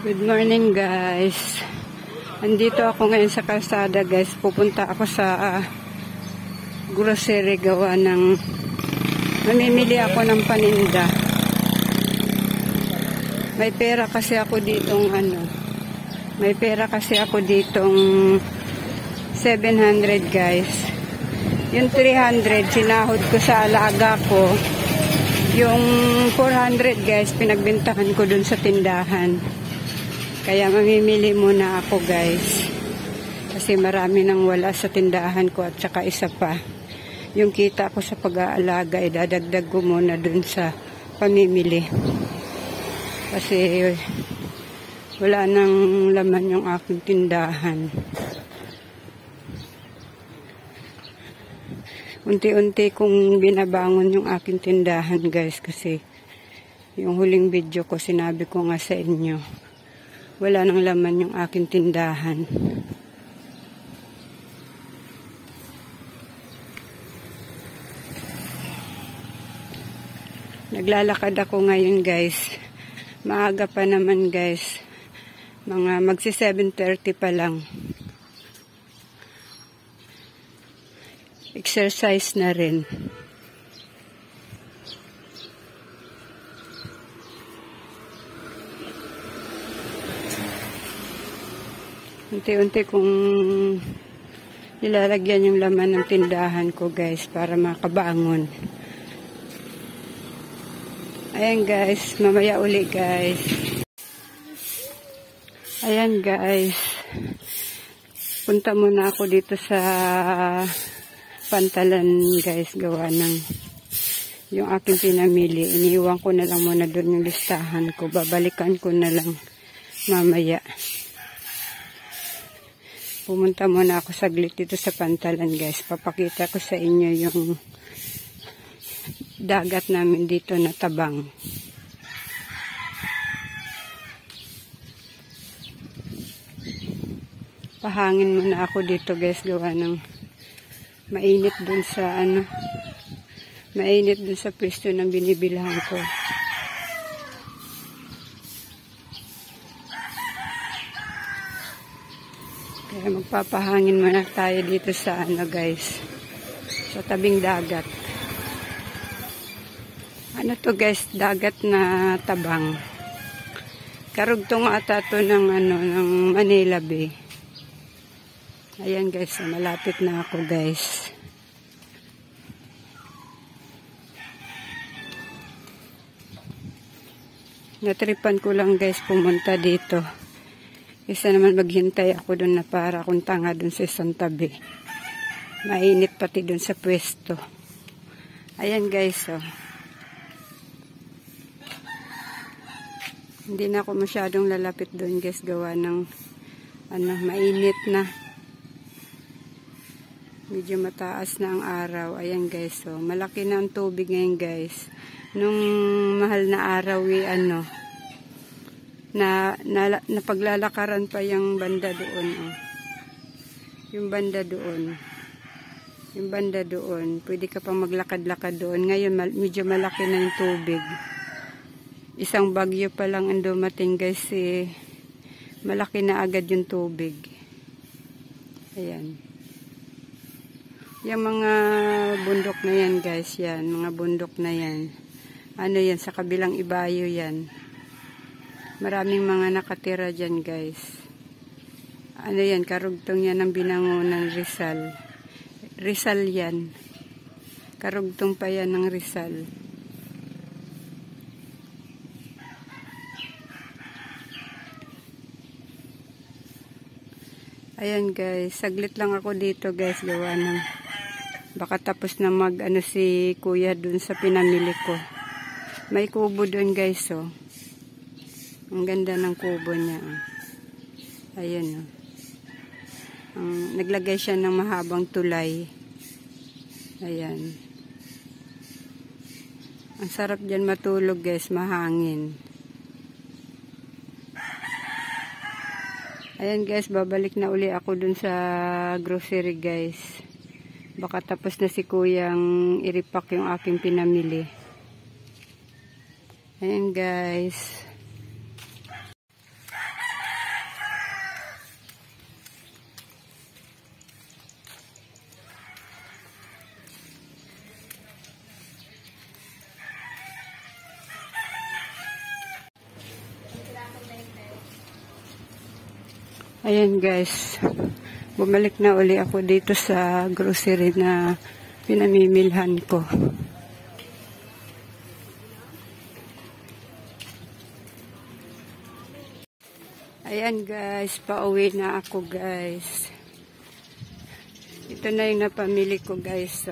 Good morning guys. Andito ako ngayon sa kalsada guys. Pupunta ako sa grocery gawa ng mamimili ako ng paninda. May pera kasi ako ditong May pera kasi ako ditong 700 guys. Yung 300 sinahod ko sa alaga ko. Yung 400 guys pinagbentahan ko dun sa tindahan. Kaya mamimili muna ako guys. Kasi marami nang wala sa tindahan ko at saka isa pa. Yung kita ko sa pag-aalaga idadagdag ko muna dun sa pamimili. Kasi wala nang laman yung aking tindahan. Unti-unti kong binabangon yung aking tindahan guys. Kasi yung huling video ko sinabi ko nga sa inyo. Wala nang laman yung aking tindahan. Naglalakad ako ngayon guys. Maaga pa naman guys. Mga magsi 7:30 pa lang. Exercise na rin. Unti-unti kong nilalagyan yung laman ng tindahan ko guys para makabangon. Ayan guys, mamaya uli guys. Ayan guys. Punta muna ako dito sa Pantalan guys, gawa ng yung aking pinamili. Iniiwan ko na lang muna doon yung listahan ko. Babalikan ko na lang mamaya. Pumunta muna ako saglit dito sa Pantalan guys. Papakita ko sa inyo yung dagat namin dito na Tabang. Pahangin muna ako dito guys gawa ng mainit dun sa mainit dun sa pwesto ng binibilhan ko. Kaya magpapahangin muna tayo dito sa guys, sa tabing dagat. Ano to guys, dagat na Tabang. Karugtong ata to ng ng Manila Bay. Ayan guys, malapit na ako guys. Natripan ko lang guys pumunta dito. Isa naman maghintay ako doon na para akong tanga doon sa isang tabi. Mainit pati doon sa pwesto. Ayan guys, oh. Hindi na ako masyadong lalapit doon guys, gawa ng mainit na. Medyo mataas na ang araw. Ayan guys, oh. Malaki na ang tubig ngayon guys. Nung mahal na araw napaglalakaran pa yung banda doon, oh. Yung banda doon. Yung banda doon. Pwede ka pang maglakad-lakad doon. Ngayon, medyo malaki na yung tubig. Isang bagyo pa lang ang dumating guys, malaki na agad yung tubig. Ayan. Yung mga bundok na yan guys, yan. Mga bundok na yan. Yan, sa kabilang ibayo yan. Maraming mga nakatira dyan guys. Yan, karugtong yan ng Binangonan Rizal. Rizal yan. Karugtong pa yan ng Rizal. Ayan guys, saglit lang ako dito guys, gawa ng baka tapos na si kuya dun sa pinamili ko. May kubo dun guys, oh. Ang ganda ng kubo niya. Ayan, oh. Naglagay siya ng mahabang tulay. Ayan. Ang sarap dyan matulog guys, mahangin. Ayan guys, babalik na uli ako dun sa grocery guys. Baka tapos na si kuyang iripak yung aking pinamili. Ayan guys. Ayan guys, bumalik na uli ako dito sa grocery na pinamimilhan ko. Ayan guys, pauwi na ako guys. Ito na yung napamili ko guys. So,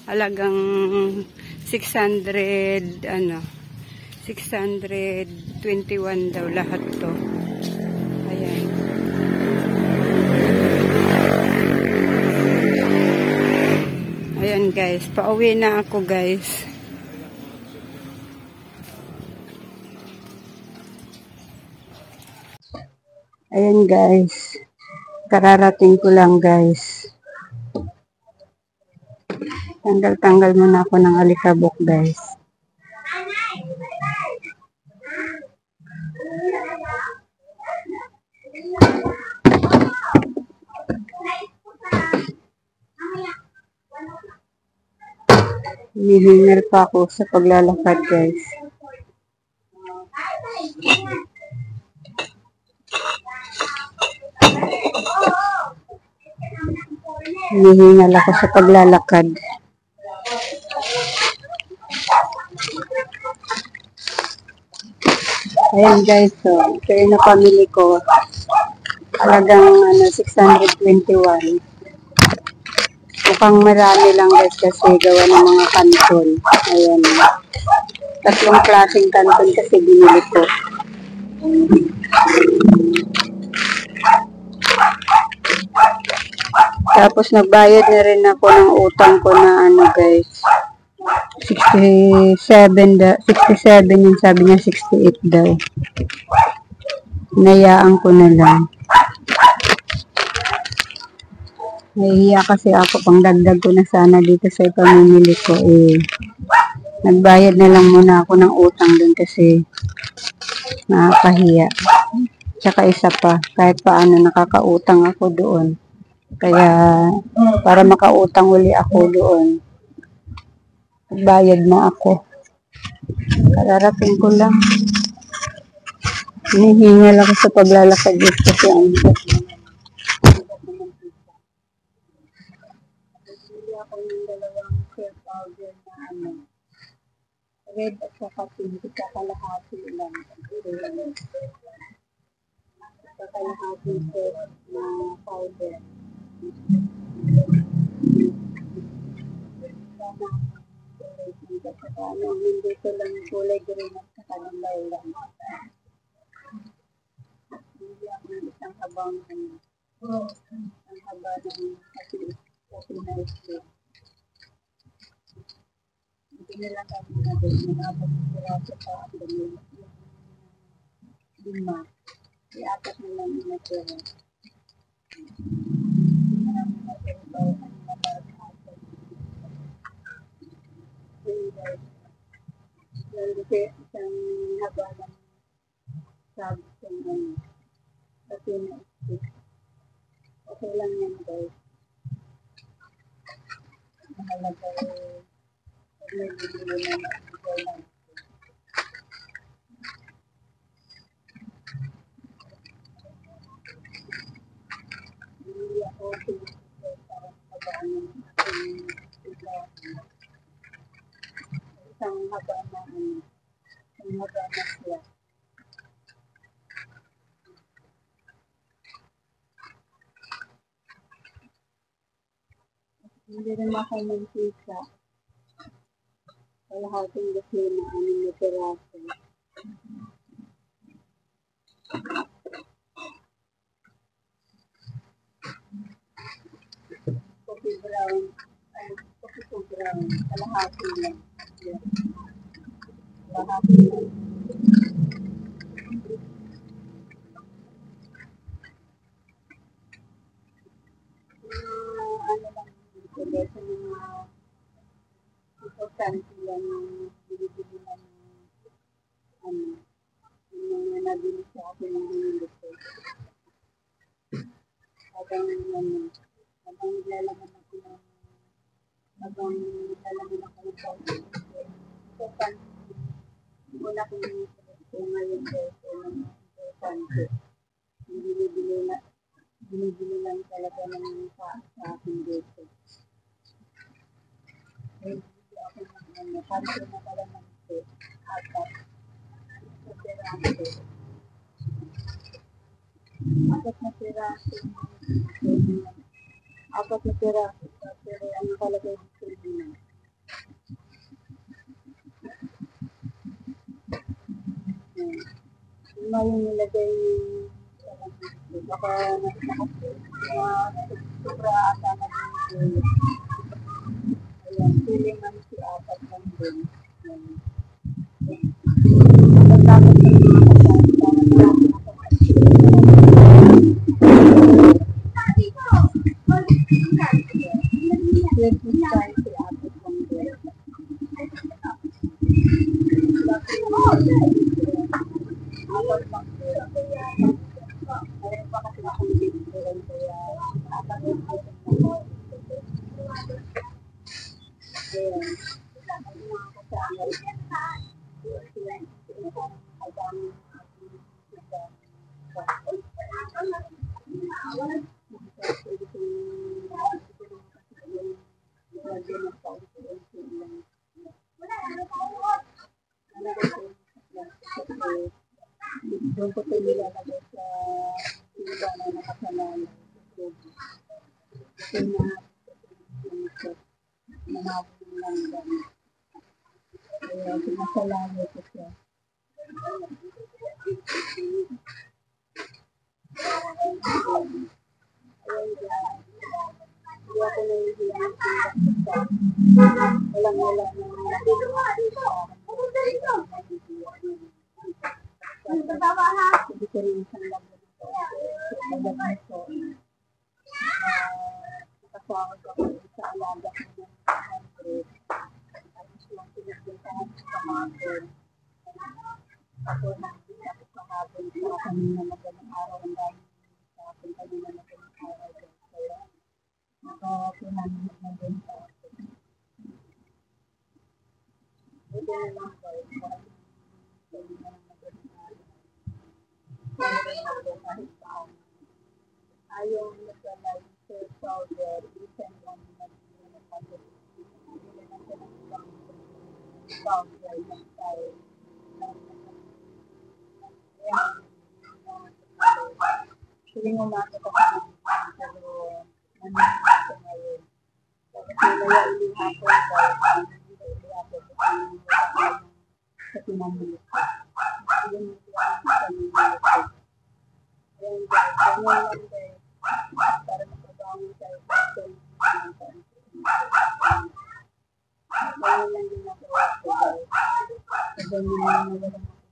halagang 600, 621 daw lahat to. Ayan. Ayan guys, pauwi na ako guys. Ayan guys, kararating ko lang guys. Tanggal-tanggal muna ako ng alikabok guys. Hihingal pa ako sa paglalakad guys. Hihingal ako sa paglalakad. Ayan guys, so ito yung napamili ko. Halagang 621. Mukhang marami lang guys kasi gawa ng mga kanton. Ayan. Tatlong klaseng kanton kasi binili ko. Tapos nagbayad na rin ako ng utang ko na guys. 67 yung sabi niya 68 daw. Nayaan ko na lang. Nahihiya kasi ako pang dagdag ko na sana dito sa ipamimili ko nagbayad na lang muna ako ng utang dun kasi nakakahiya. Tsaka isa pa, kahit paano nakakautang ako doon. Kaya para makautang uli ako doon, bayad na ako. Kararating ko lang. Hinihingal ako sa paglalakad dito kasi ang red at saka pink, kakalahati lang. Kakalahati set na powder. Hindi ko lang kulay green at saka nilay lang. Hindi ako ng isang habang ang haba ng kasi na ito. Hindi nila kami na doon. Nabang siraso pa ako doon. 5. I-apat na lang yung natira. Maraming natira pa ang nabago. Kasi isang haba ng sabi sa kasi na-stick. Okay lang yan guys. Mahalaga pag may bibili na maibigay lang. Hindi ako pinipigay para mabagaan ng aking bigay. Isang haba na isang haba na siya. Hindi rin makamantika. Kalahating gasina, 6 na piraso. Coffee brown, coffee brown, kalahati lang. Yes. Kalahati lang. Ano lang dito, dito mga importante lang yung binibili ng yung mga nabili sa akin ng binili ko. Habang nilalaman ako ng habang nilalaman ako ng importante. Wala kong ito ngayon dito ng importante. Binibili lang talaga ng sa akin dito. Eh, bibili ako ng ano, kanto na pala ng ito. Apat. Sa peraso. Apat na peraso. Apat na peraso. Pero ang kalagay dito din. Yung nilagay baka sobra ata na din. Ayan, feeling namin si apat lang din. Apat dapat ng mga doon ko tayo nilalagay sa iba na nakasalan. Ito na nahabol lang dami. Kaya pinasalala ko siya. Hindi ako nahihiyan walang hindi ko rin isang laban ito. Nakasawag ako sa alaga ko ng 100. Tapos lang pinagbentahan sa kamapon. Ako nakikita ko kahapon sa kanina magaling araw ang dami sa akin kanina magaling araw. Kaya nakapinanin na din sa akin. Ito na lang po. Ayaw naglalay sa powder, isang lang naglalay ng powder. Hindi na siya ng powder ng tayo. Siling umaga ko kami, pero nangyayari ko ngayon. Tapos nalaya uling ako dahil hindi ulit ako sa pinamulot ko. Yun yung sa pinamulot ko. Ayan guys, ganyan lang guys. Para makabangon tayo sa ganyan lang din nagawa ko guys. Sa ganyan lang nagawa ko.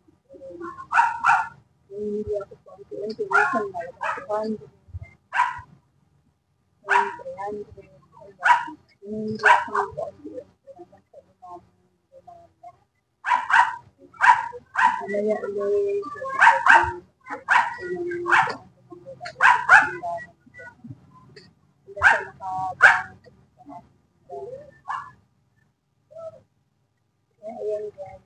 Hindi ako po ang pinag-iwisan na lang 200. 300. Hindi ako nag-iwisan na lang sa limang. Alaya ulit. Ayan guys.